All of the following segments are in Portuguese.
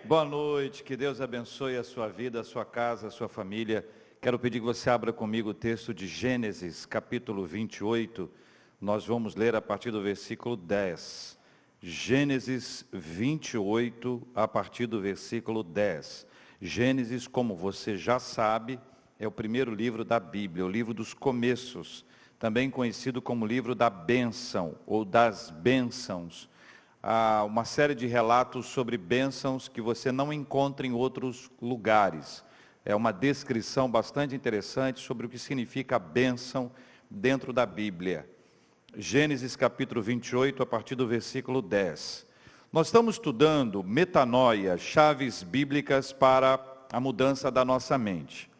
Boa noite, que Deus abençoe a sua vida, a sua casa, a sua família. Quero pedir que você abra comigo o texto de Gênesis, capítulo 28. Nós vamos ler a partir do versículo 10. Gênesis 28, a partir do versículo 10. Gênesis, como você já sabe, é o primeiro livro da Bíblia, o livro dos começos, também conhecido como livro da bênção, ou das bênçãos. Há uma série de relatos sobre bênçãos que você não encontra em outros lugares. É uma descrição bastante interessante sobre o que significa bênção dentro da Bíblia. Gênesis capítulo 28, a partir do versículo 10. Nós estamos estudando metanoia, chaves bíblicas para a mudança da nossa mente.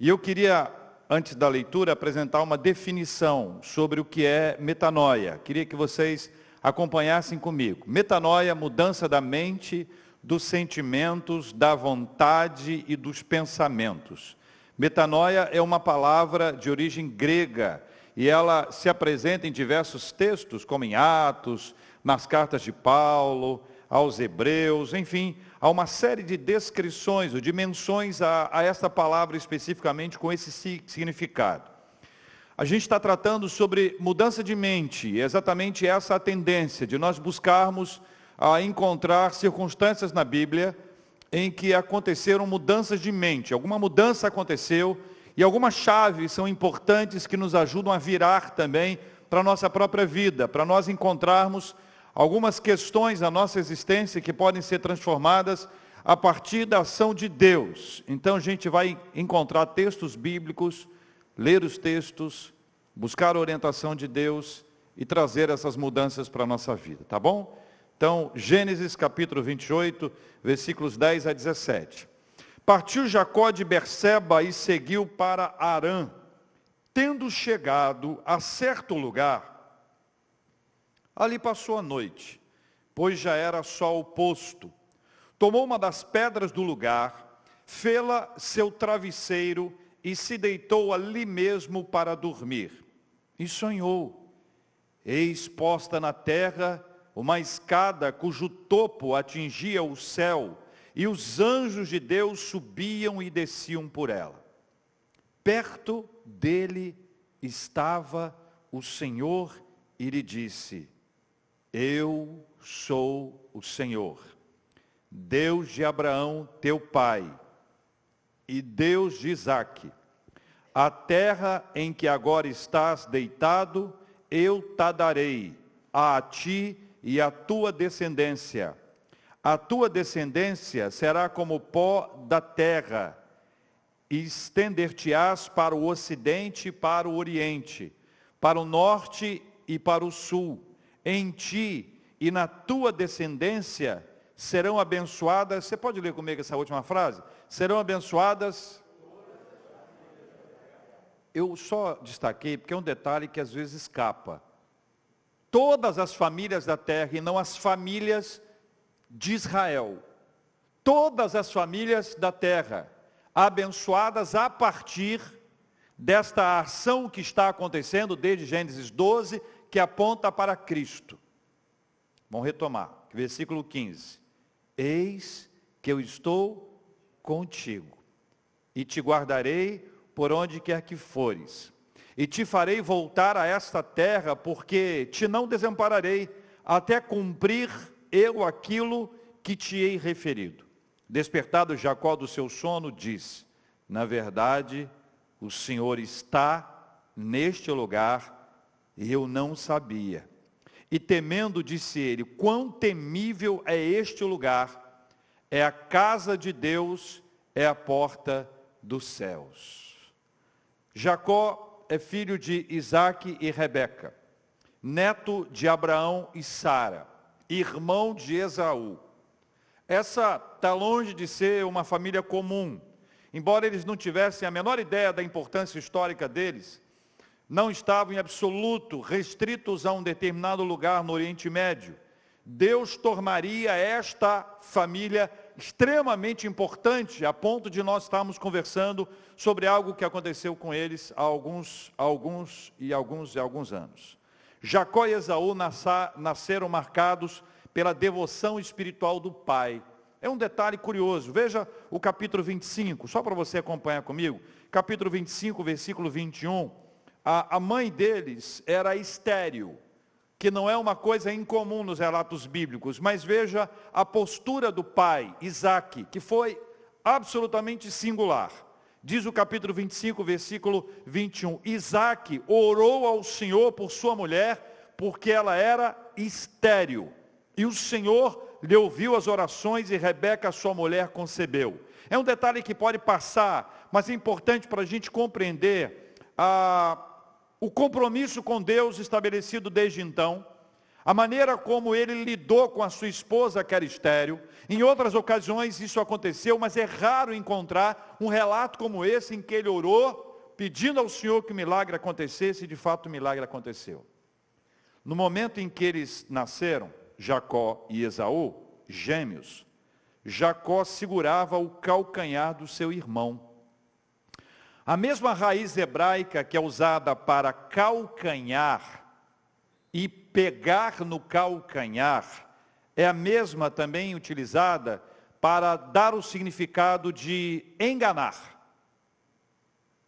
E eu queria, antes da leitura, apresentar uma definição sobre o que é metanoia. Queria que vocês acompanhassem comigo. Metanoia, mudança da mente, dos sentimentos, da vontade e dos pensamentos. Metanoia é uma palavra de origem grega e ela se apresenta em diversos textos, como em Atos, nas cartas de Paulo, aos Hebreus, enfim, há uma série de descrições ou de menções a esta palavra especificamente com esse significado. A gente está tratando sobre mudança de mente, e exatamente essa a tendência de nós buscarmos encontrar circunstâncias na Bíblia em que aconteceram mudanças de mente. Alguma mudança aconteceu e algumas chaves são importantes que nos ajudam a virar também para a nossa própria vida, para nós encontrarmos algumas questões da nossa existência que podem ser transformadas a partir da ação de Deus. Então a gente vai encontrar textos bíblicos, ler os textos, buscar a orientação de Deus e trazer essas mudanças para a nossa vida, tá bom? Então, Gênesis capítulo 28, versículos 10 a 17. Partiu Jacó de Berseba e seguiu para Harã. Tendo chegado a certo lugar, ali passou a noite, pois já era sol posto. Tomou uma das pedras do lugar, fê-la seu travesseiro e se deitou ali mesmo para dormir. E sonhou, eis posta na terra uma escada cujo topo atingia o céu, e os anjos de Deus subiam e desciam por ela. Perto dele estava o Senhor e lhe disse: Eu sou o Senhor, Deus de Abraão teu pai, e Deus de Isaque. A terra em que agora estás deitado, eu te darei, a ti e à tua descendência. A tua descendência será como o pó da terra, e estender-te-ás para o ocidente e para o oriente, para o norte e para o sul. Em ti e na tua descendência serão abençoadas, você pode ler comigo essa última frase? Serão abençoadas. Eu só destaquei porque é um detalhe que às vezes escapa. Todas as famílias da terra e não as famílias de Israel. Todas as famílias da terra abençoadas a partir desta ação que está acontecendo desde Gênesis 12, que aponta para Cristo. Vamos retomar, versículo 15. Eis que eu estou contigo, e te guardarei por onde quer que fores, e te farei voltar a esta terra, porque te não desampararei, até cumprir eu aquilo que te hei referido. Despertado Jacó do seu sono, disse: na verdade, o Senhor está neste lugar, e eu não sabia. E temendo, disse ele: quão temível é este lugar! É a casa de Deus, é a porta dos céus. Jacó é filho de Isaque e Rebeca, neto de Abraão e Sara, irmão de Esaú. Essa está longe de ser uma família comum. Embora eles não tivessem a menor ideia da importância histórica deles, não estavam em absoluto restritos a um determinado lugar no Oriente Médio. Deus tornaria esta família extremamente importante, a ponto de nós estarmos conversando sobre algo que aconteceu com eles há alguns anos. Jacó e Esaú nasceram marcados pela devoção espiritual do pai. É um detalhe curioso. Veja o capítulo 25, só para você acompanhar comigo. Capítulo 25, versículo 21. A mãe deles era estéril, que não é uma coisa incomum nos relatos bíblicos, mas veja a postura do pai, Isaque, que foi absolutamente singular. Diz o capítulo 25, versículo 21, Isaque orou ao Senhor por sua mulher, porque ela era estéril. E o Senhor lhe ouviu as orações e Rebeca, sua mulher, concebeu. É um detalhe que pode passar, mas é importante para a gente compreender o compromisso com Deus estabelecido desde então, a maneira como ele lidou com a sua esposa, que era estéril. Em outras ocasiões isso aconteceu, mas é raro encontrar um relato como esse, em que ele orou, pedindo ao Senhor que o milagre acontecesse, e de fato o milagre aconteceu. No momento em que eles nasceram, Jacó e Esaú, gêmeos, Jacó segurava o calcanhar do seu irmão. A mesma raiz hebraica que é usada para calcanhar e pegar no calcanhar, é a mesma também utilizada para dar o significado de enganar.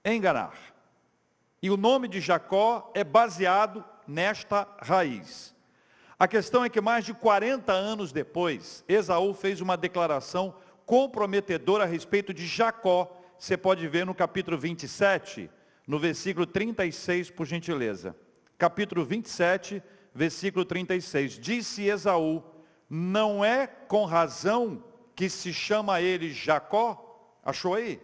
Enganar. E o nome de Jacó é baseado nesta raiz. A questão é que mais de 40 anos depois, Esaú fez uma declaração comprometedora a respeito de Jacó. Você pode ver no capítulo 27, no versículo 36, por gentileza. Capítulo 27, versículo 36. Disse Esaú, não é com razão que se chama ele Jacó? Achou aí?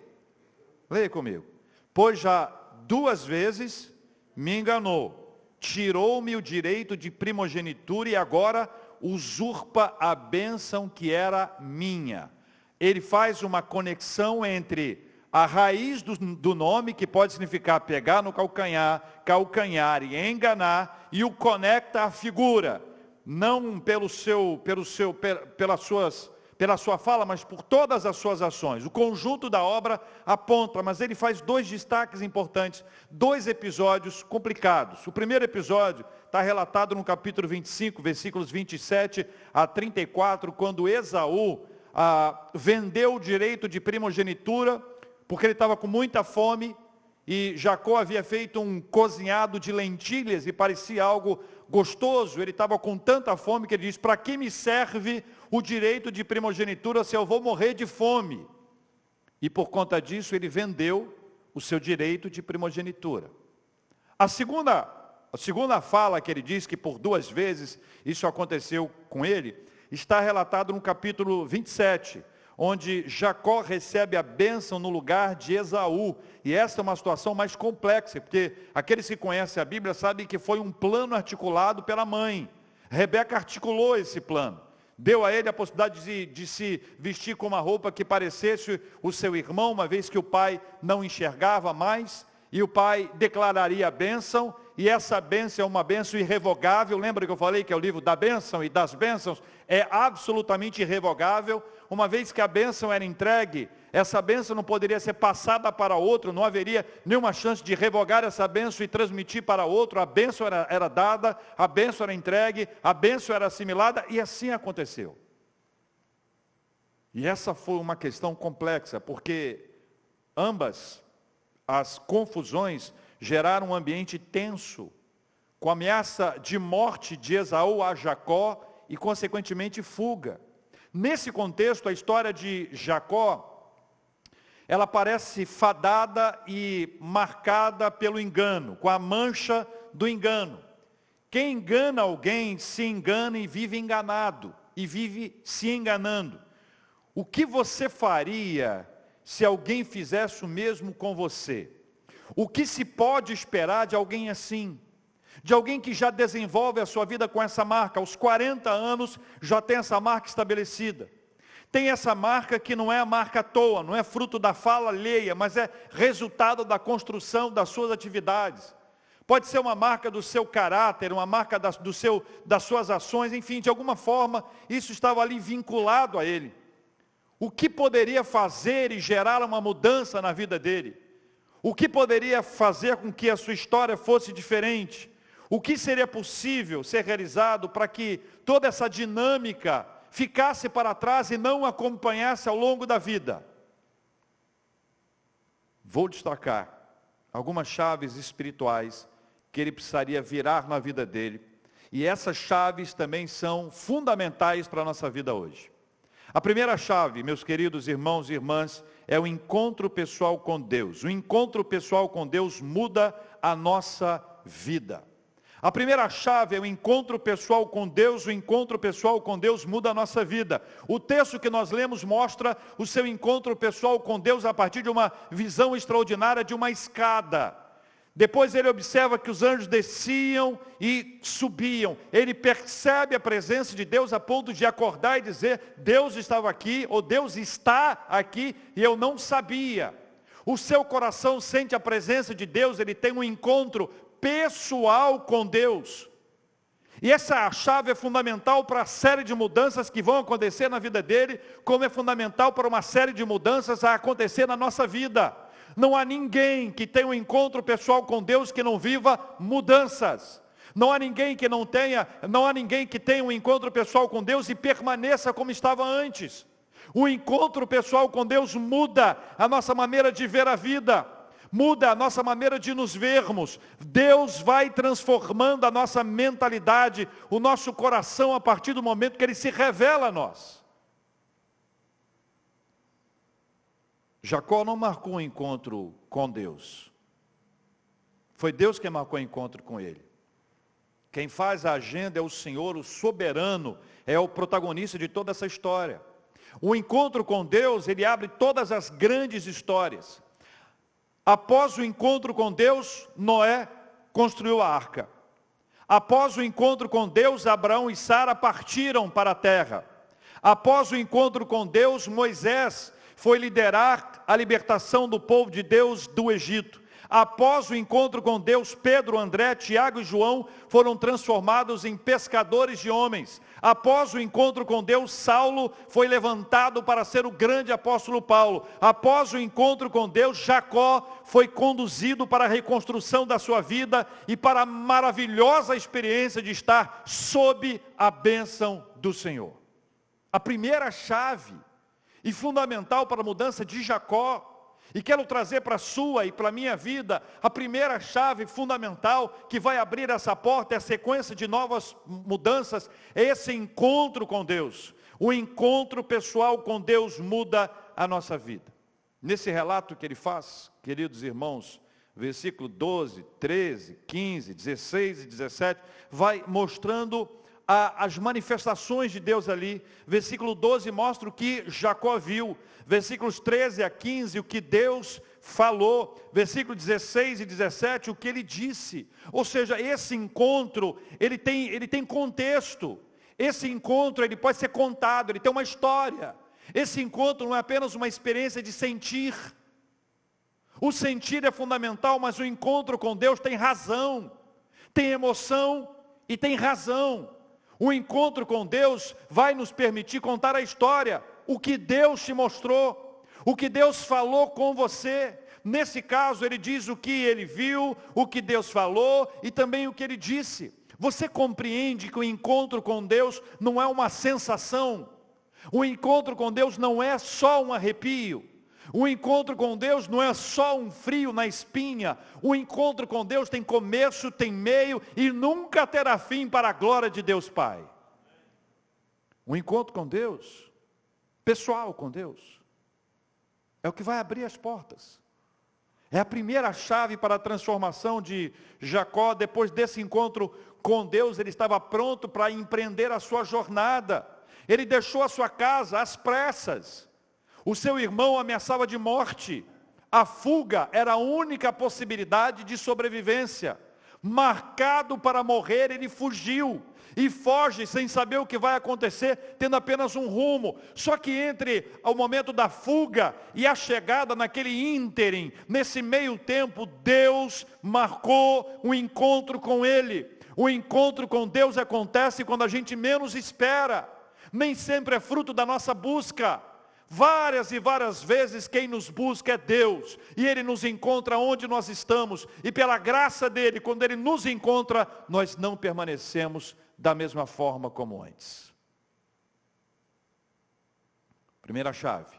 Leia comigo. Pois já 2 vezes me enganou, tirou-me o direito de primogenitura e agora usurpa a bênção que era minha. Ele faz uma conexão entre a raiz do nome, que pode significar pegar no calcanhar, calcanhar e enganar, e o conecta à figura, não pela sua fala, mas por todas as suas ações. O conjunto da obra aponta, mas ele faz 2 destaques importantes, 2 episódios complicados. O primeiro episódio está relatado no capítulo 25, versículos 27 a 34, quando Esaú vendeu o direito de primogenitura, porque ele estava com muita fome, e Jacó havia feito um cozinhado de lentilhas, e parecia algo gostoso. Ele estava com tanta fome que ele diz, para que me serve o direito de primogenitura se eu vou morrer de fome? E por conta disso ele vendeu o seu direito de primogenitura. A segunda fala que ele diz que por 2 vezes isso aconteceu com ele, está relatado no capítulo 27, onde Jacó recebe a bênção no lugar de Esaú. E essa é uma situação mais complexa, porque aqueles que conhecem a Bíblia sabem que foi um plano articulado pela mãe. Rebeca articulou esse plano. Deu a ele a possibilidade de se vestir com uma roupa que parecesse o seu irmão, uma vez que o pai não enxergava mais, e o pai declararia a bênção, e essa bênção é uma bênção irrevogável. Lembra que eu falei que é o livro da bênção e das bênçãos? É absolutamente irrevogável. Uma vez que a bênção era entregue, essa bênção não poderia ser passada para outro, não haveria nenhuma chance de revogar essa bênção e transmitir para outro. A bênção era dada, a bênção era entregue, a bênção era assimilada, e assim aconteceu. E essa foi uma questão complexa, porque ambas as confusões geraram um ambiente tenso, com ameaça de morte de Esaú a Jacó e, consequentemente, fuga. Nesse contexto, a história de Jacó, ela parece fadada e marcada pelo engano, com a mancha do engano. Quem engana alguém se engana e vive enganado, e vive se enganando. O que você faria se alguém fizesse o mesmo com você? O que se pode esperar de alguém assim? De alguém que já desenvolve a sua vida com essa marca, aos 40 anos já tem essa marca estabelecida. Tem essa marca que não é a marca à toa, não é fruto da fala alheia, mas é resultado da construção das suas atividades. Pode ser uma marca do seu caráter, uma marca das suas ações, enfim, de alguma forma isso estava ali vinculado a ele. O que poderia fazer e gerar uma mudança na vida dele? O que poderia fazer com que a sua história fosse diferente? O que seria possível ser realizado para que toda essa dinâmica ficasse para trás e não acompanhasse ao longo da vida. Vou destacar algumas chaves espirituais que ele precisaria virar na vida dele. E essas chaves também são fundamentais para a nossa vida hoje. A primeira chave, meus queridos irmãos e irmãs, é o encontro pessoal com Deus. O encontro pessoal com Deus muda a nossa vida. A primeira chave é o encontro pessoal com Deus. O encontro pessoal com Deus muda a nossa vida. O texto que nós lemos mostra o seu encontro pessoal com Deus a partir de uma visão extraordinária de uma escada. Depois ele observa que os anjos desciam e subiam. Ele percebe a presença de Deus a ponto de acordar e dizer: Deus estava aqui, ou Deus está aqui, e eu não sabia. O seu coração sente a presença de Deus, ele tem um encontro pessoal com Deus. E essa chave é fundamental para a série de mudanças que vão acontecer na vida dele, como é fundamental para uma série de mudanças a acontecer na nossa vida. Não há ninguém que tenha um encontro pessoal com Deus que não viva mudanças. Não há ninguém que tenha um encontro pessoal com Deus e permaneça como estava antes. O encontro pessoal com Deus muda a nossa maneira de ver a vida. Muda a nossa maneira de nos vermos. Deus vai transformando a nossa mentalidade, o nosso coração, a partir do momento que Ele se revela a nós. Jacó não marcou um encontro com Deus. Foi Deus que marcou o encontro com ele. Quem faz a agenda é o Senhor, o soberano, é o protagonista de toda essa história. O encontro com Deus, ele abre todas as grandes histórias. Após o encontro com Deus, Noé construiu a arca. Após o encontro com Deus, Abraão e Sara partiram para a terra. Após o encontro com Deus, Moisés foi liderar a libertação do povo de Deus do Egito. Após o encontro com Deus, Pedro, André, Tiago e João foram transformados em pescadores de homens. Após o encontro com Deus, Saulo foi levantado para ser o grande apóstolo Paulo. Após o encontro com Deus, Jacó foi conduzido para a reconstrução da sua vida e para a maravilhosa experiência de estar sob a bênção do Senhor. A primeira chave e fundamental para a mudança de Jacó, e quero trazer para a sua e para a minha vida, a primeira chave fundamental que vai abrir essa porta, é a sequência de novas mudanças, é esse encontro com Deus. O encontro pessoal com Deus muda a nossa vida. Nesse relato que ele faz, queridos irmãos, versículo 12, 13, 15, 16 e 17, vai mostrando as manifestações de Deus ali. Versículo 12 mostra o que Jacó viu. Versículos 13 a 15, o que Deus falou. Versículo 16 e 17, o que ele disse. Ou seja, esse encontro, ele tem contexto. Esse encontro, ele pode ser contado, ele tem uma história. Esse encontro não é apenas uma experiência de sentir. O sentir é fundamental, mas o encontro com Deus tem razão, tem emoção e tem razão. O encontro com Deus vai nos permitir contar a história, o que Deus te mostrou, o que Deus falou com você. Nesse caso, ele diz o que ele viu, o que Deus falou e também o que ele disse. Você compreende que o encontro com Deus não é uma sensação? O encontro com Deus não é só um arrepio. O encontro com Deus não é só um frio na espinha. O encontro com Deus tem começo, tem meio e nunca terá fim para a glória de Deus Pai. O encontro com Deus, pessoal com Deus, é o que vai abrir as portas. É a primeira chave para a transformação de Jacó. Depois desse encontro com Deus, ele estava pronto para empreender a sua jornada. Ele deixou a sua casa às pressas. O seu irmão ameaçava de morte. A fuga era a única possibilidade de sobrevivência. Marcado para morrer, ele fugiu. E foge sem saber o que vai acontecer, tendo apenas um rumo. Só que entre o momento da fuga e a chegada naquele ínterim, nesse meio tempo, Deus marcou um encontro com ele. O encontro com Deus acontece quando a gente menos espera. Nem sempre é fruto da nossa busca. Várias e várias vezes quem nos busca é Deus, e Ele nos encontra onde nós estamos, e pela graça dEle, quando Ele nos encontra, nós não permanecemos da mesma forma como antes. Primeira chave: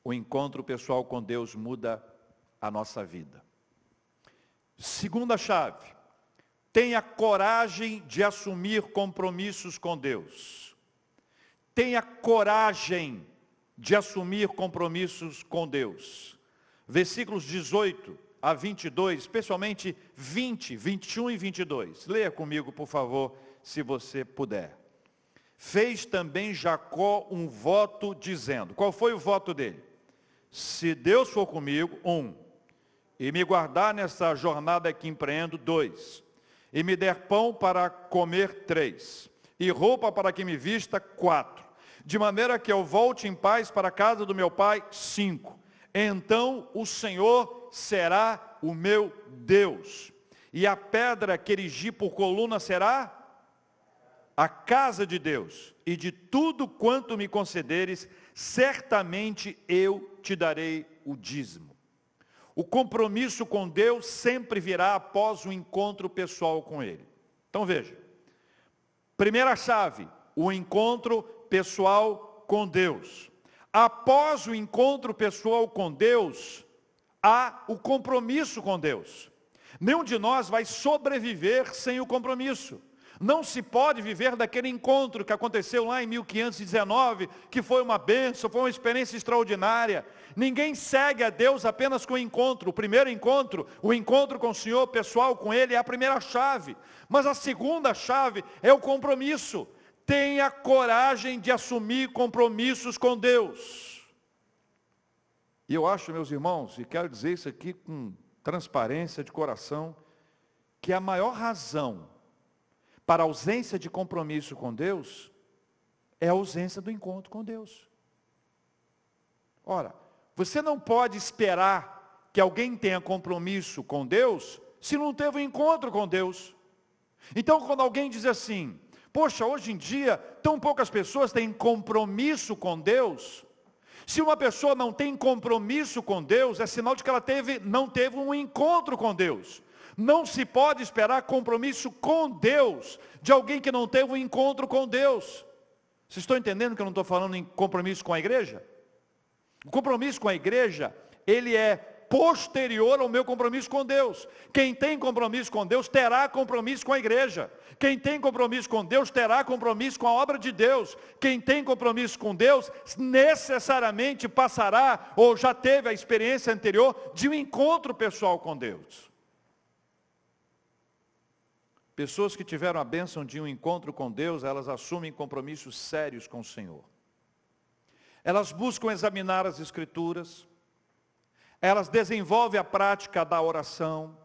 o encontro pessoal com Deus muda a nossa vida. Segunda chave: tenha coragem de assumir compromissos com Deus. Tenha coragem de assumir compromissos com Deus. Versículos 18 a 22, especialmente 20, 21 e 22. Leia comigo, por favor, se você puder. Fez também Jacó um voto dizendo, qual foi o voto dele? Se Deus for comigo, 1, e me guardar nessa jornada que empreendo, 2, e me der pão para comer, 3, e roupa para que me vista, 4, de maneira que eu volte em paz para a casa do meu pai, 5, então o Senhor será o meu Deus, e a pedra que erigi por coluna será a casa de Deus, e de tudo quanto me concederes, certamente eu te darei o dízimo. O compromisso com Deus sempre virá após o encontro pessoal com Ele. Então veja, primeira chave, o encontro pessoal com Deus. Após o encontro pessoal com Deus, há o compromisso com Deus. Nenhum de nós vai sobreviver sem o compromisso. Não se pode viver daquele encontro que aconteceu lá em 1519, que foi uma bênção, foi uma experiência extraordinária. Ninguém segue a Deus apenas com o encontro. O primeiro encontro, o encontro com o Senhor pessoal com Ele é a primeira chave. Mas a segunda chave é o compromisso. Tenha coragem de assumir compromissos com Deus. E eu acho, meus irmãos, e quero dizer isso aqui com transparência de coração, que a maior razão para a ausência de compromisso com Deus, é a ausência do encontro com Deus. Ora, você não pode esperar que alguém tenha compromisso com Deus, se não teve um encontro com Deus. Então, quando alguém diz assim, poxa, hoje em dia, tão poucas pessoas têm compromisso com Deus. Se uma pessoa não tem compromisso com Deus, é sinal de que ela não teve um encontro com Deus. Não se pode esperar compromisso com Deus de alguém que não teve um encontro com Deus. Vocês estão entendendo que eu não estou falando em compromisso com a igreja? O compromisso com a igreja, ele é posterior ao meu compromisso com Deus. Quem tem compromisso com Deus, terá compromisso com a igreja. Quem tem compromisso com Deus, terá compromisso com a obra de Deus. Quem tem compromisso com Deus, necessariamente passará, ou já teve a experiência anterior, de um encontro pessoal com Deus. Pessoas que tiveram a bênção de um encontro com Deus, elas assumem compromissos sérios com o Senhor. Elas buscam examinar as Escrituras, elas desenvolvem a prática da oração,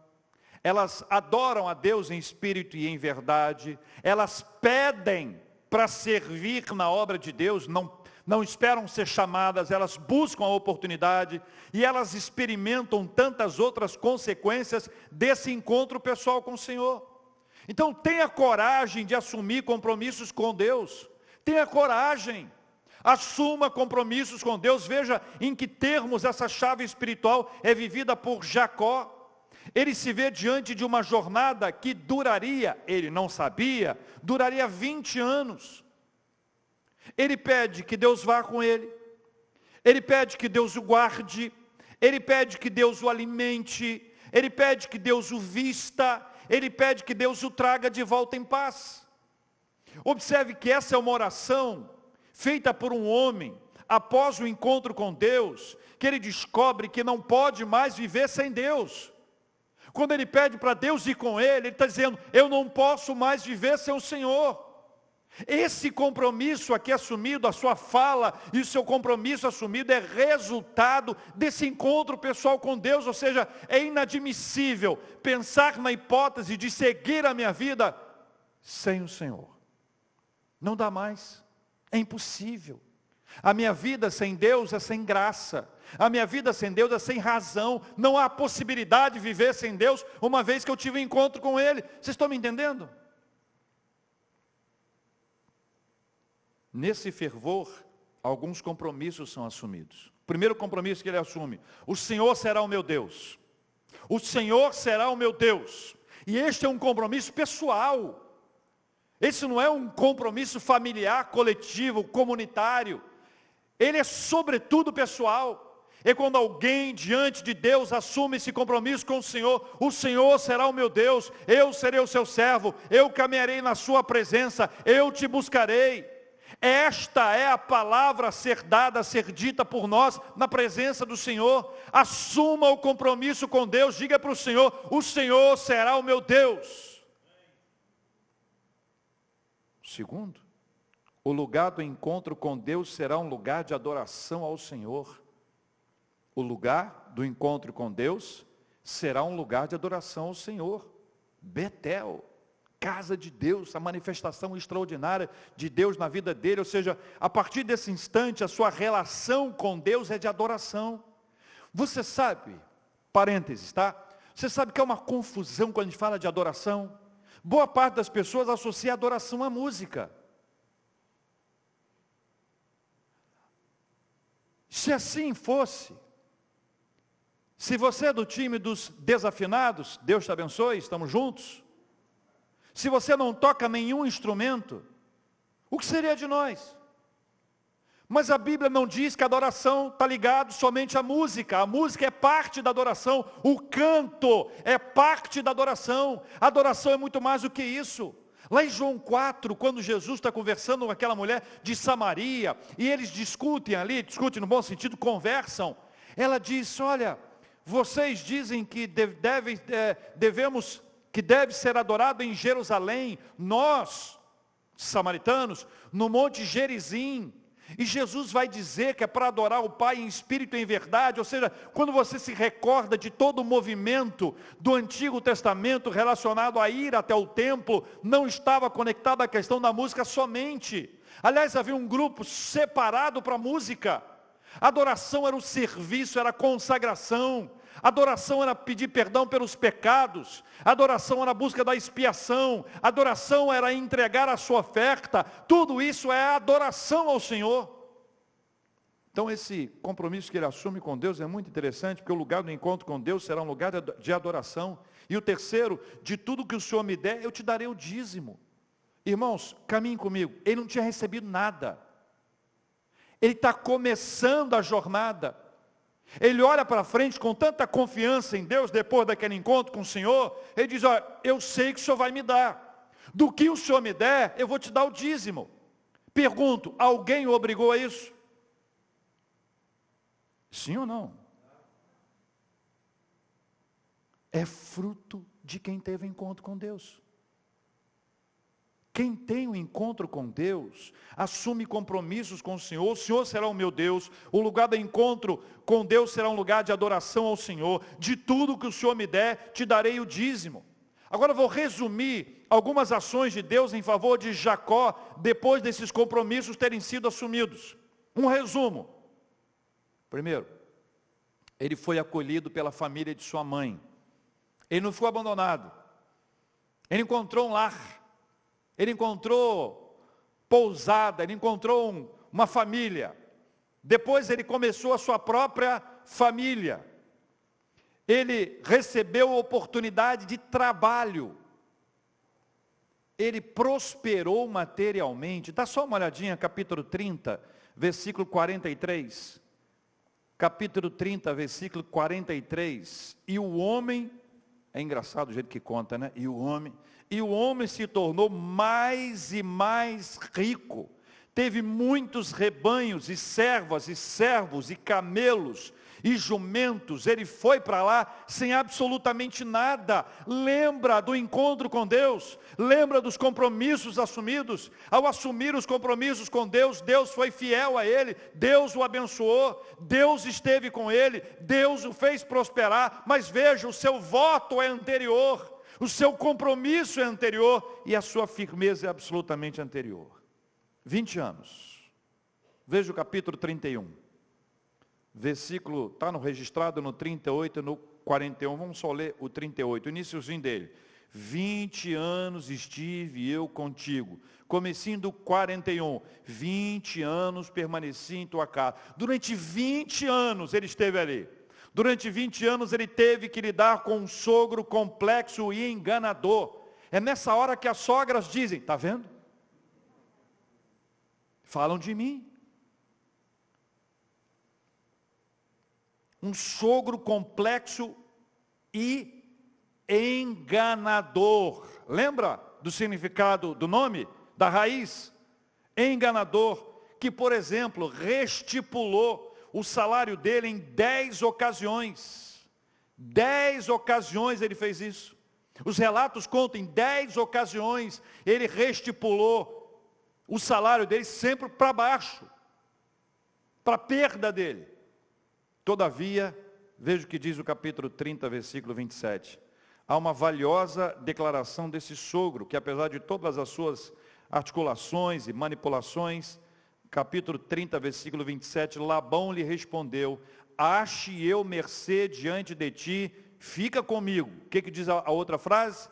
elas adoram a Deus em espírito e em verdade, elas pedem para servir na obra de Deus, não esperam ser chamadas, elas buscam a oportunidade e elas experimentam tantas outras consequências desse encontro pessoal com o Senhor. Então tenha coragem de assumir compromissos com Deus, tenha coragem, assuma compromissos com Deus. Veja em que termos essa chave espiritual é vivida por Jacó. Ele se vê diante de uma jornada que duraria, ele não sabia, duraria 20 anos. Ele pede que Deus vá com ele, ele pede que Deus o guarde, ele pede que Deus o alimente, ele pede que Deus o vista, ele pede que Deus o traga de volta em paz. Observe que essa é uma oração feita por um homem, após o encontro com Deus, que ele descobre que não pode mais viver sem Deus. Quando ele pede para Deus ir com ele está dizendo, eu não posso mais viver sem o Senhor. Esse compromisso aqui assumido, a sua fala e o seu compromisso assumido é resultado desse encontro pessoal com Deus. Ou seja, é inadmissível pensar na hipótese de seguir a minha vida sem o Senhor. Não dá mais, é impossível. A minha vida sem Deus é sem graça. A minha vida sem Deus é sem razão. Não há possibilidade de viver sem Deus, uma vez que eu tive um encontro com Ele. Vocês estão me entendendo? Nesse fervor, alguns compromissos são assumidos. O primeiro compromisso que ele assume, o Senhor será o meu Deus. O Senhor será o meu Deus. E este é um compromisso pessoal. Esse não é um compromisso familiar, coletivo, comunitário. ele é sobretudo pessoal. E quando alguém diante de Deus assume esse compromisso com o Senhor será o meu Deus, eu serei o seu servo, eu caminharei na sua presença, eu te buscarei. Esta é a palavra a ser dada, a ser dita por nós na presença do Senhor. Assuma o compromisso com Deus, diga para o Senhor será o meu Deus. Segundo, o lugar do encontro com Deus será um lugar de adoração ao Senhor. O lugar do encontro com Deus será um lugar de adoração ao Senhor. Betel, casa de Deus, a manifestação extraordinária de Deus na vida dele. Ou seja, a partir desse instante, a sua relação com Deus é de adoração. Você sabe, parênteses, tá? Você sabe que é uma confusão quando a gente fala de adoração? Boa parte das pessoas associa a adoração à música. Se assim fosse, se você é do time dos desafinados, Deus te abençoe, estamos juntos. Se você não toca nenhum instrumento, o que seria de nós? Mas a Bíblia não diz que a adoração está ligada somente à música. A música é parte da adoração, o canto é parte da adoração. A adoração é muito mais do que isso. Lá em João 4, quando Jesus está conversando com aquela mulher de Samaria, e eles discutem no bom sentido, conversam, ela diz, olha, vocês dizem que deve ser adorado em Jerusalém, nós, samaritanos, no monte Gerizim. E Jesus vai dizer que é para adorar o Pai em espírito e em verdade. Ou seja, quando você se recorda de todo o movimento do Antigo Testamento relacionado à ida até o templo, não estava conectado à questão da música somente. Aliás, havia um grupo separado para a música. Adoração era o serviço, era a consagração. Adoração era pedir perdão pelos pecados. Adoração era a busca da expiação. Adoração era entregar a sua oferta. Tudo isso é adoração ao Senhor. Então esse compromisso que ele assume com Deus é muito interessante, porque o lugar do encontro com Deus será um lugar de adoração. E o terceiro, de tudo que o Senhor me der, eu te darei o dízimo. Irmãos, caminhem comigo. Ele não tinha recebido nada. Ele está começando a jornada. Ele olha para frente com tanta confiança em Deus, depois daquele encontro com o Senhor, ele diz, olha, eu sei que o Senhor vai me dar. Do que o Senhor me der, eu vou te dar o dízimo. Pergunto, alguém o obrigou a isso? Sim ou não? É fruto de quem teve encontro com Deus. Quem tem um encontro com Deus, assume compromissos com o Senhor será o meu Deus, o lugar do encontro com Deus será um lugar de adoração ao Senhor, de tudo que o Senhor me der, te darei o dízimo. Agora eu vou resumir algumas ações de Deus em favor de Jacó, depois desses compromissos terem sido assumidos. Um resumo. Primeiro, ele foi acolhido pela família de sua mãe. Ele não foi abandonado. Ele encontrou um lar. Ele encontrou pousada, ele encontrou uma família. Depois ele começou a sua própria família. Ele recebeu a oportunidade de trabalho. Ele prosperou materialmente. Dá só uma olhadinha, capítulo 30, versículo 43. Capítulo 30, versículo 43. E o homem, é engraçado o jeito que conta, né? E o homem se tornou mais e mais rico. Teve muitos rebanhos e servas e servos e camelos e jumentos. Ele foi para lá sem absolutamente nada. Lembra do encontro com Deus? Lembra dos compromissos assumidos? Ao assumir os compromissos com Deus, Deus foi fiel a ele. Deus o abençoou. Deus esteve com ele. Deus o fez prosperar. Mas veja, o seu voto é anterior. O seu compromisso é anterior e a sua firmeza é absolutamente anterior. 20 anos. Veja o capítulo 31. Versículo, está registrado no 38 e no 41. Vamos só ler o 38, o iniciozinho dele. 20 anos estive eu contigo. Comecinho do 41. 20 anos permaneci em tua casa. Durante 20 anos ele esteve ali. Durante 20 anos ele teve que lidar com um sogro complexo e enganador. É nessa hora que as sogras dizem, está vendo? Falam de mim. um sogro complexo e enganador. Lembra do significado do nome? Da raiz? Enganador, que, por exemplo, restipulou o salário dele em 10 ocasiões. 10 ocasiões ele fez isso. Os relatos contam, em 10 ocasiões ele restipulou o salário dele sempre para baixo, para a perda dele. Todavia, veja o que diz o capítulo 30, versículo 27. Há uma valiosa declaração desse sogro, que apesar de todas as suas articulações e manipulações, capítulo 30, versículo 27, Labão lhe respondeu: ache eu mercê diante de ti, fica comigo. O que diz a outra frase?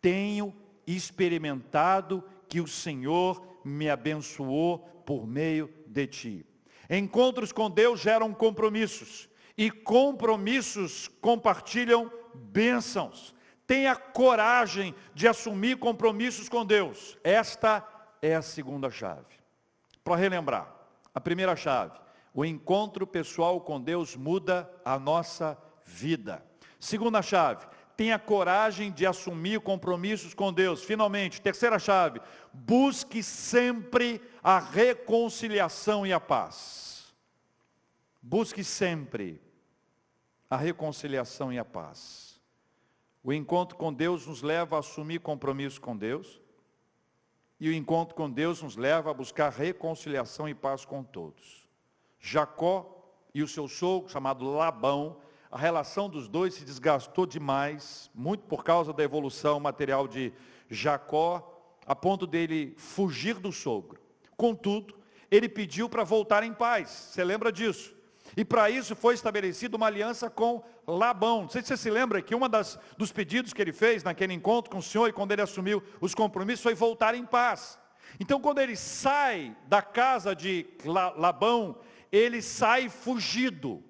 Tenho experimentado que o Senhor me abençoou por meio de ti. Encontros com Deus geram compromissos, e compromissos compartilham bênçãos. Tenha coragem de assumir compromissos com Deus. Esta é a segunda chave. Para relembrar, a primeira chave: o encontro pessoal com Deus muda a nossa vida. Segunda chave: tenha coragem de assumir compromissos com Deus. Finalmente, terceira chave: busque sempre a reconciliação e a paz. Busque sempre a reconciliação e a paz. O encontro com Deus nos leva a assumir compromissos com Deus, e o encontro com Deus nos leva a buscar reconciliação e paz com todos. Jacó e o seu sogro, chamado Labão, a relação dos dois se desgastou demais, muito por causa da evolução material de Jacó, a ponto dele fugir do sogro. Contudo, ele pediu para voltar em paz, você lembra disso? E para isso foi estabelecida uma aliança com Labão. Não sei se você se lembra que dos pedidos que ele fez naquele encontro com o Senhor, e quando ele assumiu os compromissos, foi voltar em paz. Então, quando ele sai da casa de Labão, ele sai fugido.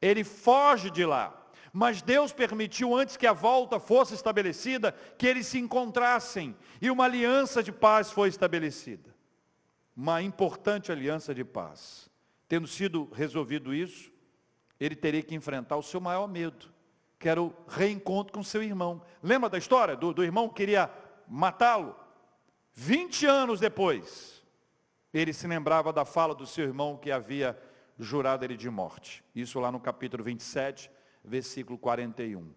Ele foge de lá. Mas Deus permitiu, antes que a volta fosse estabelecida, que eles se encontrassem. E uma aliança de paz foi estabelecida. Uma importante aliança de paz. Tendo sido resolvido isso, ele teria que enfrentar o seu maior medo, que era o reencontro com seu irmão. Lembra da história do irmão que queria matá-lo? 20 anos depois, ele se lembrava da fala do seu irmão que havia jurado ele de morte. Isso lá no capítulo 27, versículo 41.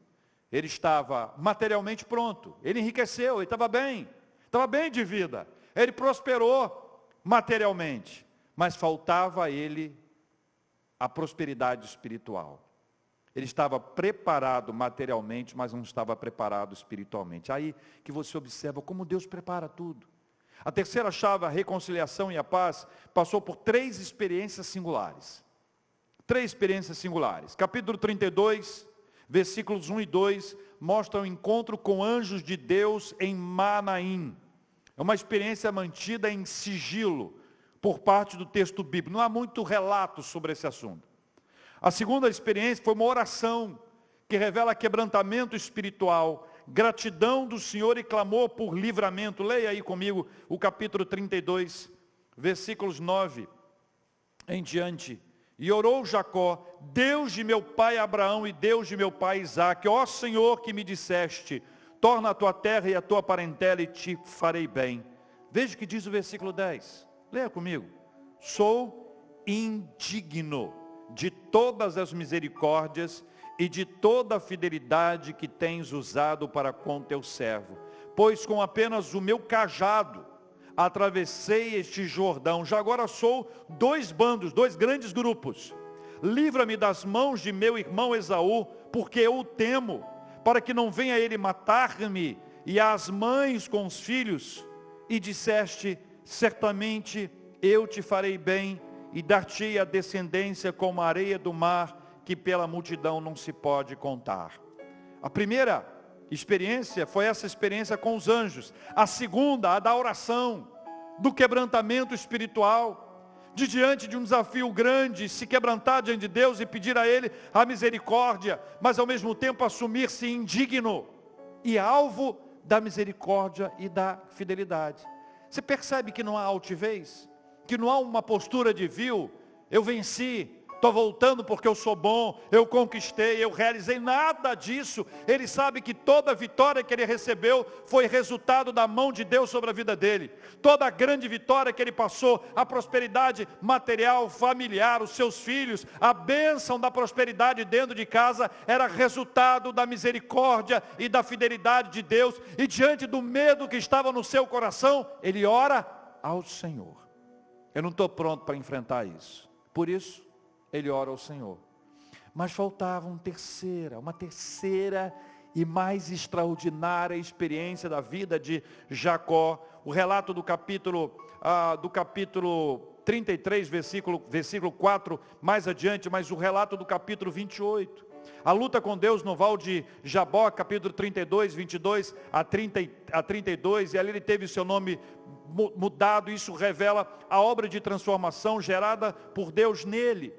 Ele estava materialmente pronto, ele enriqueceu, ele estava bem de vida, ele prosperou materialmente. Mas faltava a ele a prosperidade espiritual. Ele estava preparado materialmente, mas não estava preparado espiritualmente. Aí que você observa como Deus prepara tudo. A terceira chave, a reconciliação e a paz, passou por 3 experiências singulares. 3 experiências singulares. Capítulo 32, versículos 1 e 2, mostra o encontro com anjos de Deus em Manaim. É uma experiência mantida em sigilo por parte do texto bíblico. Não há muito relato sobre esse assunto. A segunda experiência foi uma oração que revela quebrantamento espiritual, gratidão do Senhor e clamor por livramento. Leia aí comigo o capítulo 32, versículos 9 em diante. E orou Jacó: Deus de meu pai Abraão e Deus de meu pai Isaque, ó Senhor que me disseste, torna a tua terra e a tua parentela e te farei bem. Veja o que diz o versículo 10. Leia comigo. Sou indigno de todas as misericórdias e de toda a fidelidade que tens usado para com teu servo, pois com apenas o meu cajado atravessei este Jordão. Já agora sou 2 bandos, 2 grandes grupos. Livra-me das mãos de meu irmão Esaú, porque eu o temo, para que não venha ele matar-me e as mães com os filhos. E disseste: certamente eu te farei bem e dar-te a descendência como a areia do mar, que pela multidão não se pode contar. A primeira experiência foi essa experiência com os anjos. A segunda, a da oração, do quebrantamento espiritual, de diante de um desafio grande, se quebrantar diante de Deus e pedir a Ele a misericórdia, mas ao mesmo tempo assumir-se indigno e alvo da misericórdia e da fidelidade. Você percebe que não há altivez? Que não há uma postura de eu venci, estou voltando porque eu sou bom, eu conquistei, eu realizei, nada disso. Ele sabe que toda a vitória que ele recebeu foi resultado da mão de Deus sobre a vida dele. Toda a grande vitória que ele passou, a prosperidade material, familiar, os seus filhos, a bênção da prosperidade dentro de casa, era resultado da misericórdia e da fidelidade de Deus. E diante do medo que estava no seu coração, ele ora ao Senhor. Eu não estou pronto para enfrentar isso. Por isso, ele ora ao Senhor. Mas faltava uma terceira e mais extraordinária experiência da vida de Jacó. O relato do capítulo 33, versículo 4, mais adiante, mas o relato do capítulo 28. A luta com Deus no Val de Jabó, capítulo 32, 22 a 32, e ali ele teve seu nome mudado. Isso revela a obra de transformação gerada por Deus nele.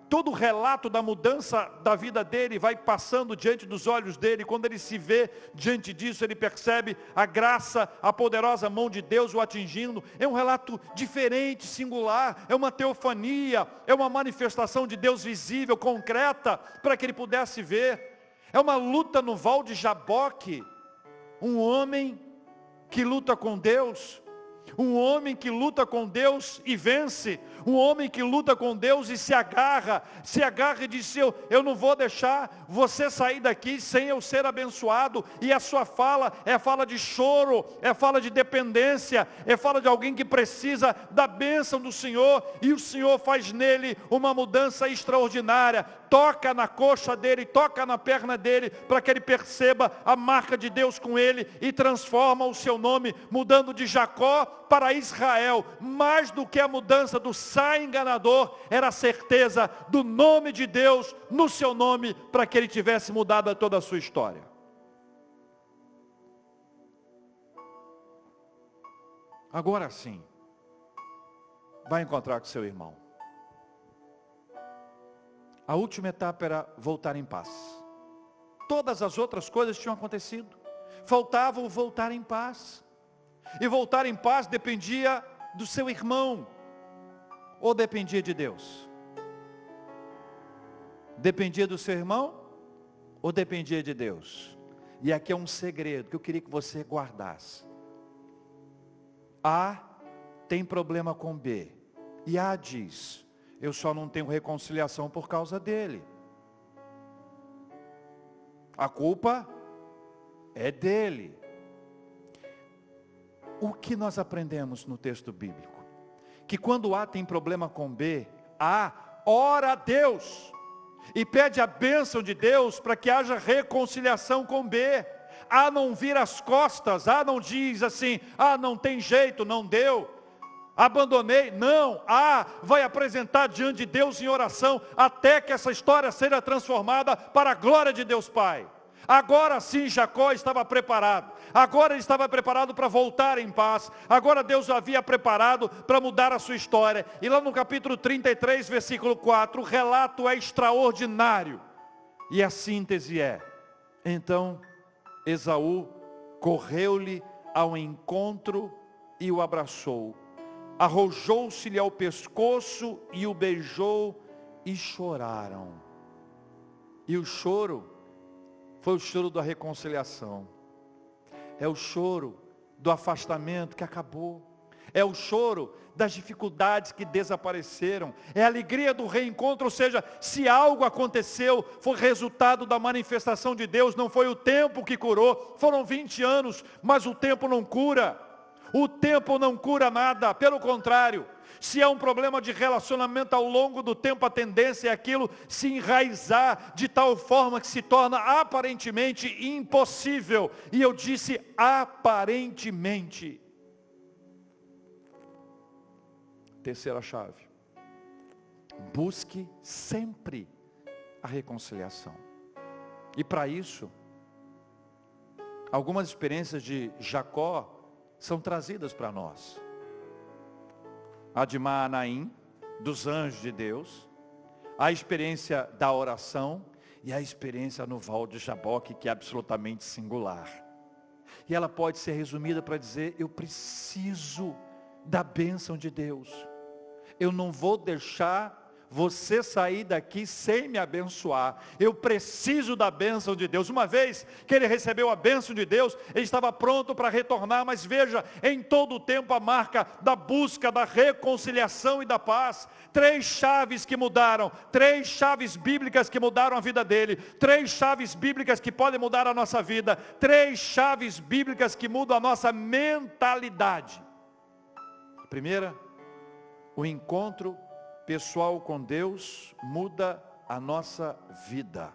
Todo o relato da mudança da vida dele vai passando diante dos olhos dele. Quando ele se vê diante disso, ele percebe a graça, a poderosa mão de Deus o atingindo. É um relato diferente, singular, é uma teofania, é uma manifestação de Deus visível, concreta, para que ele pudesse ver. É uma luta no Val de Jaboque, um homem que luta com Deus, um homem que luta com Deus e vence, um homem que luta com Deus e se agarra e diz, eu não vou deixar você sair daqui sem eu ser abençoado. E a sua fala é fala de choro, é fala de dependência, é fala de alguém que precisa da bênção do Senhor, e o Senhor faz nele uma mudança extraordinária, toca na coxa dele, toca na perna dele, para que ele perceba a marca de Deus com ele, e transforma o seu nome, mudando de Jacó para Israel. Mais do que a mudança do sai enganador, era a certeza do nome de Deus no seu nome, para que ele tivesse mudado toda a sua história. Agora sim, vai encontrar com seu irmão. A última etapa era voltar em paz. Todas as outras coisas tinham acontecido, faltava o voltar em paz. E voltar em paz dependia do seu irmão, ou dependia de Deus? Dependia do seu irmão, ou dependia de Deus? E aqui é um segredo que eu queria que você guardasse. A tem problema com B, e A diz, eu só não tenho reconciliação por causa dele. A culpa é dele. O que nós aprendemos no texto bíblico? Que quando A tem problema com B, A ora a Deus e pede a bênção de Deus para que haja reconciliação com B. A não vira as costas, A não diz assim, não tem jeito, não deu, abandonei. Não, vai apresentar diante de Deus em oração, até que essa história seja transformada para a glória de Deus Pai. Agora sim Jacó estava preparado. Agora ele estava preparado para voltar em paz. Agora Deus o havia preparado para mudar a sua história. E lá no capítulo 33, versículo 4, o relato é extraordinário. E a síntese é: então Esaú correu-lhe ao encontro e o abraçou. Arrojou-se-lhe ao pescoço e o beijou, e choraram. E o choro foi o choro da reconciliação. É o choro do afastamento que acabou. É o choro das dificuldades que desapareceram. É a alegria do reencontro. Ou seja, se algo aconteceu, foi resultado da manifestação de Deus. Não foi o tempo que curou. Foram 20 anos, mas o tempo não cura. O tempo não cura nada. Pelo contrário, se é um problema de relacionamento ao longo do tempo, a tendência é aquilo se enraizar de tal forma que se torna aparentemente impossível. E eu disse aparentemente. Terceira chave: busque sempre a reconciliação. E para isso, algumas experiências de Jacó são trazidas para nós. A de Maanaim, dos anjos de Deus, a experiência da oração e a experiência no Val de Jaboque, que é absolutamente singular. E ela pode ser resumida para dizer: eu preciso da bênção de Deus. Eu não vou deixar você sair daqui sem me abençoar. Eu preciso da bênção de Deus. Uma vez que ele recebeu a bênção de Deus, ele estava pronto para retornar, mas veja, em todo o tempo a marca da busca, da reconciliação e da paz. 3 chaves que mudaram, 3 chaves bíblicas que mudaram a vida dele, 3 chaves bíblicas que podem mudar a nossa vida, 3 chaves bíblicas que mudam a nossa mentalidade. A primeira, o encontro pessoal com Deus muda a nossa vida.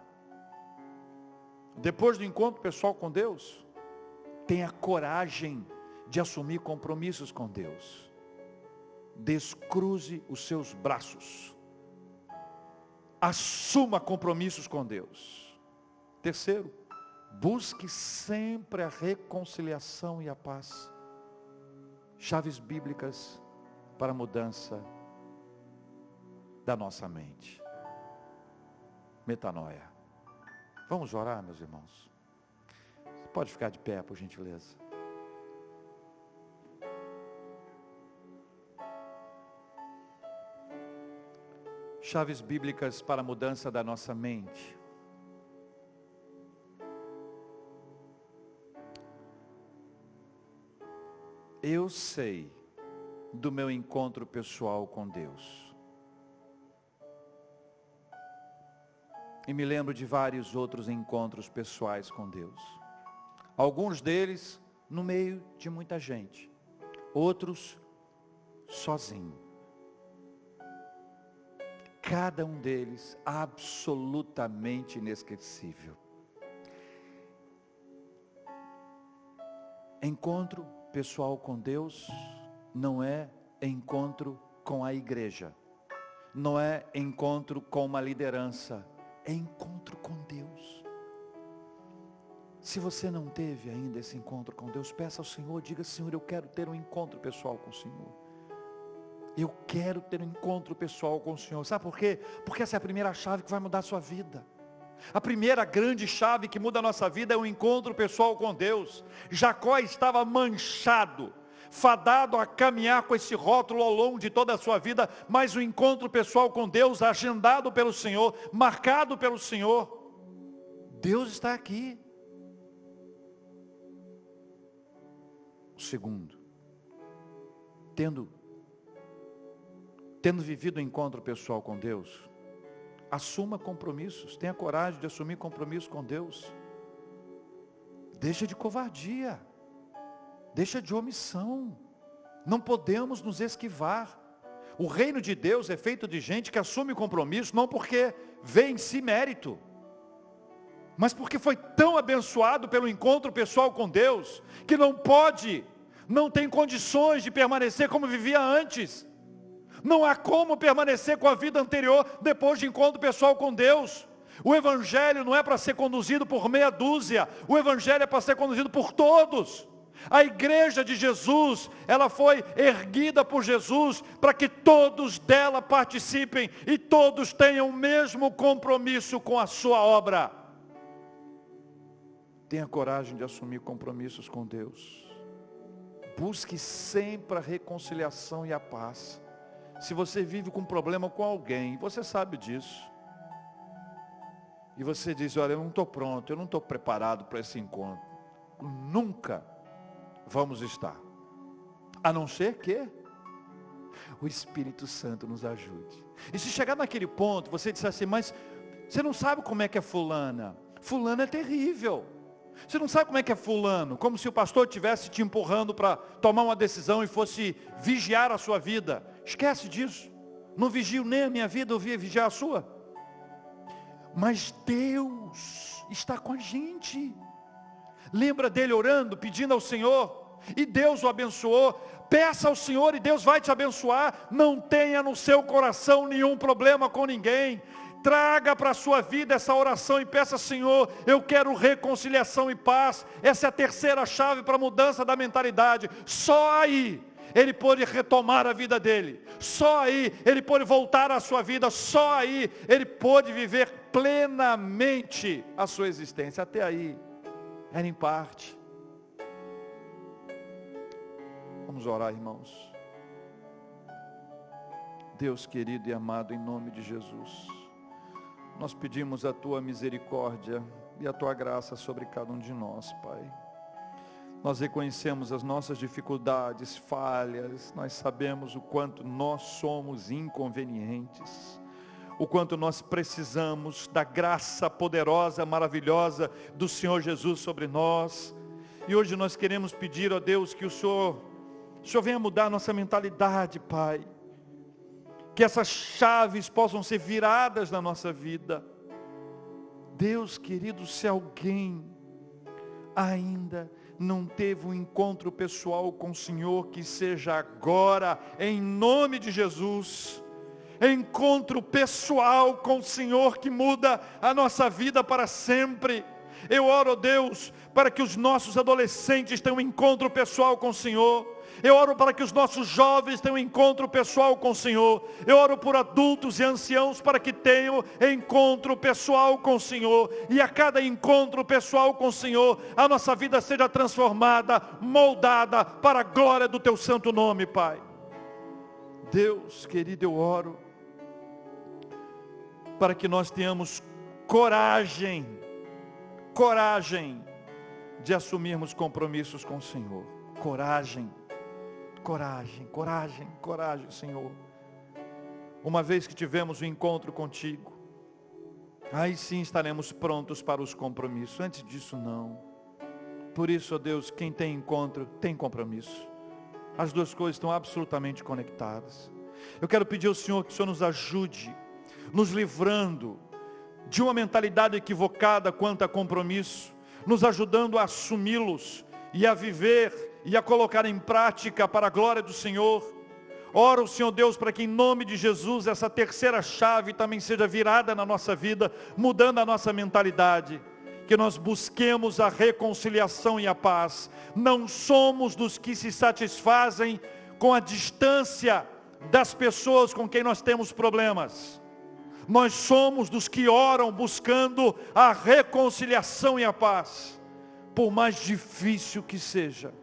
Depois do encontro pessoal com Deus, tenha coragem de assumir compromissos com Deus. Descruze os seus braços. Assuma compromissos com Deus. Terceiro, busque sempre a reconciliação e a paz. Chaves bíblicas para a mudança da nossa mente. Metanoia. Vamos orar, meus irmãos? Você pode ficar de pé, por gentileza. Chaves bíblicas para a mudança da nossa mente. Eu sei do meu encontro pessoal com Deus. E me lembro de vários outros encontros pessoais com Deus. Alguns deles no meio de muita gente. Outros sozinho. Cada um deles absolutamente inesquecível. Encontro pessoal com Deus não é encontro com a igreja. Não é encontro com uma liderança. É encontro com Deus. Se você não teve ainda esse encontro com Deus, peça ao Senhor, diga: Senhor, eu quero ter um encontro pessoal com o Senhor. Eu quero ter um encontro pessoal com o Senhor. Sabe por quê? Porque essa é a primeira chave que vai mudar a sua vida. A primeira grande chave que muda a nossa vida é o encontro pessoal com Deus. Jacó estava manchado, fadado a caminhar com esse rótulo ao longo de toda a sua vida, mas o encontro pessoal com Deus, agendado pelo Senhor, marcado pelo Senhor. Deus está aqui. O segundo, tendo vivido o encontro pessoal com Deus, assuma compromissos, tenha coragem de assumir compromissos com Deus. Deixa de covardia, deixa de omissão. Não podemos nos esquivar. O reino de Deus é feito de gente que assume compromisso, não porque vê em si mérito, mas porque foi tão abençoado pelo encontro pessoal com Deus, que não tem condições de permanecer como vivia antes. Não há como permanecer com a vida anterior depois de encontro pessoal com Deus. O Evangelho não é para ser conduzido por meia dúzia. O Evangelho é para ser conduzido por todos. A igreja de Jesus, ela foi erguida por Jesus para que todos dela participem e todos tenham o mesmo compromisso com a sua obra. Tenha coragem de assumir compromissos com Deus. Busque sempre a reconciliação e a paz. Se você vive com problema com alguém, você sabe disso. E você diz: olha, eu não estou pronto, eu não estou preparado para esse encontro. Nunca vamos estar. A não ser que o Espírito Santo nos ajude. E se chegar naquele ponto, você disser assim: mas você não sabe como é que é fulana. Fulana é terrível. Você não sabe como é que é fulano. Como se o pastor estivesse te empurrando para tomar uma decisão e fosse vigiar a sua vida. Esquece disso. Não vigio nem a minha vida, eu via vigiar a sua. Mas Deus está com a gente. Lembra dele orando, pedindo ao Senhor, e Deus o abençoou. Peça ao Senhor e Deus vai te abençoar. Não tenha no seu coração nenhum problema com ninguém. Traga para a sua vida essa oração e peça: Senhor, eu quero reconciliação e paz. Essa é a terceira chave para a mudança da mentalidade. Só aí ele pôde retomar a vida dele. Só aí ele pôde voltar à sua vida. Só aí ele pôde viver plenamente a sua existência. Até aí era em parte. Vamos orar, irmãos. Deus querido e amado, em nome de Jesus, nós pedimos a Tua misericórdia e a Tua graça sobre cada um de nós, Pai. Nós reconhecemos as nossas dificuldades, falhas, nós sabemos o quanto nós somos inconvenientes, o quanto nós precisamos da graça poderosa, maravilhosa do Senhor Jesus sobre nós. E hoje nós queremos pedir a Deus que o Senhor venha mudar a nossa mentalidade, Pai. Que essas chaves possam ser viradas na nossa vida. Deus querido, se alguém ainda não teve um encontro pessoal com o Senhor, que seja agora, em nome de Jesus. Encontro pessoal com o Senhor que muda a nossa vida para sempre. Eu oro, Deus, para que os nossos adolescentes tenham um encontro pessoal com o Senhor. Eu oro para que os nossos jovens tenham um encontro pessoal com o Senhor. Eu oro por adultos e anciãos para que tenham encontro pessoal com o Senhor. E a cada encontro pessoal com o Senhor, a nossa vida seja transformada, moldada para a glória do Teu santo nome, Pai. Deus querido, eu oro para que nós tenhamos coragem de assumirmos compromissos com o Senhor. Coragem, Senhor. Uma vez que tivemos o encontro contigo, aí sim estaremos prontos para os compromissos. Antes disso, não. Por isso, ó Deus, quem tem encontro, tem compromisso. As duas coisas estão absolutamente conectadas. Eu quero pedir ao Senhor que o Senhor nos ajude, nos livrando de uma mentalidade equivocada quanto a compromisso, nos ajudando a assumi-los e a viver e a colocar em prática para a glória do Senhor. Oro, Senhor Deus, para que em nome de Jesus essa terceira chave também seja virada na nossa vida, mudando a nossa mentalidade, que nós busquemos a reconciliação e a paz. Não somos dos que se satisfazem com a distância das pessoas com quem nós temos problemas. Nós somos dos que oram buscando a reconciliação e a paz. Por mais difícil que seja,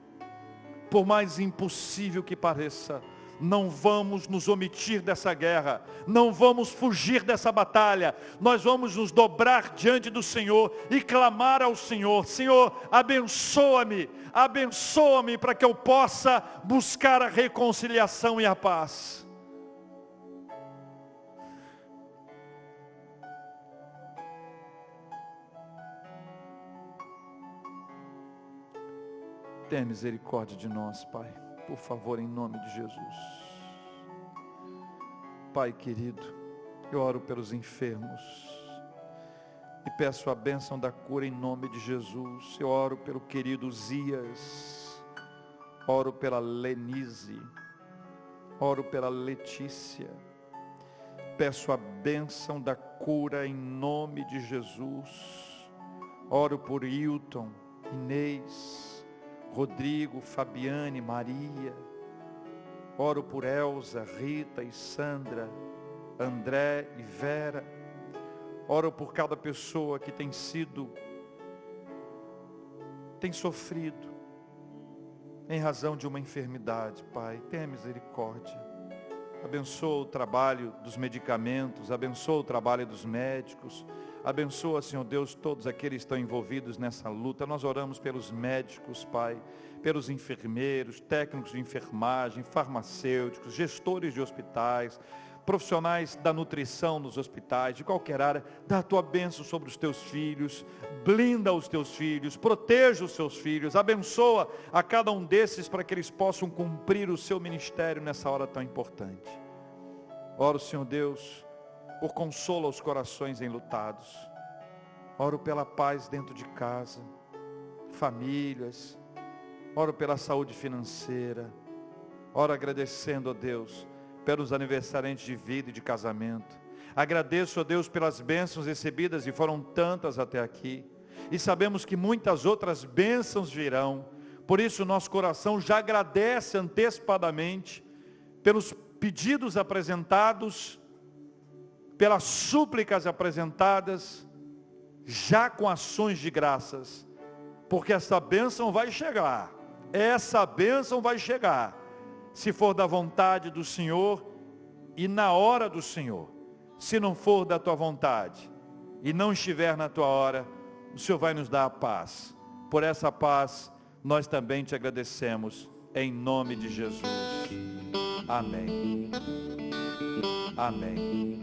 por mais impossível que pareça, não vamos nos omitir dessa guerra, não vamos fugir dessa batalha. Nós vamos nos dobrar diante do Senhor e clamar ao Senhor: Senhor, abençoa-me para que eu possa buscar a reconciliação e a paz. Tenha misericórdia de nós, Pai, por favor, em nome de Jesus. Pai querido, eu oro pelos enfermos e peço a bênção da cura em nome de Jesus. Eu oro pelo querido Zias, oro pela Lenise, oro pela Letícia. Peço a bênção da cura em nome de Jesus. Oro por Hilton, Inês, Rodrigo, Fabiane, Maria. Oro por Elza, Rita e Sandra, André e Vera. Oro por cada pessoa que tem sofrido em razão de uma enfermidade. Pai, tenha misericórdia. Abençoa o trabalho dos medicamentos, abençoa o trabalho dos médicos. Abençoa, Senhor Deus, todos aqueles que estão envolvidos nessa luta. Nós oramos pelos médicos, Pai, pelos enfermeiros, técnicos de enfermagem, farmacêuticos, gestores de hospitais, profissionais da nutrição nos hospitais, de qualquer área. Dá a tua bênção sobre os teus filhos, blinda os teus filhos, proteja os seus filhos, abençoa a cada um desses para que eles possam cumprir o seu ministério nessa hora tão importante. Oro, Senhor Deus, por consolo aos corações enlutados. Oro pela paz dentro de casa, famílias. Oro pela saúde financeira. Oro agradecendo a Deus pelos aniversariantes de vida e de casamento. Agradeço a Deus pelas bênçãos recebidas, e foram tantas até aqui. E sabemos que muitas outras bênçãos virão. Por isso nosso coração já agradece antecipadamente pelos pedidos apresentados, pelas súplicas apresentadas, já com ações de graças, porque essa bênção vai chegar, se for da vontade do Senhor, e na hora do Senhor, se não for da tua vontade e não estiver na tua hora, o Senhor vai nos dar a paz. Por essa paz, nós também te agradecemos, em nome de Jesus. Amém. Amém.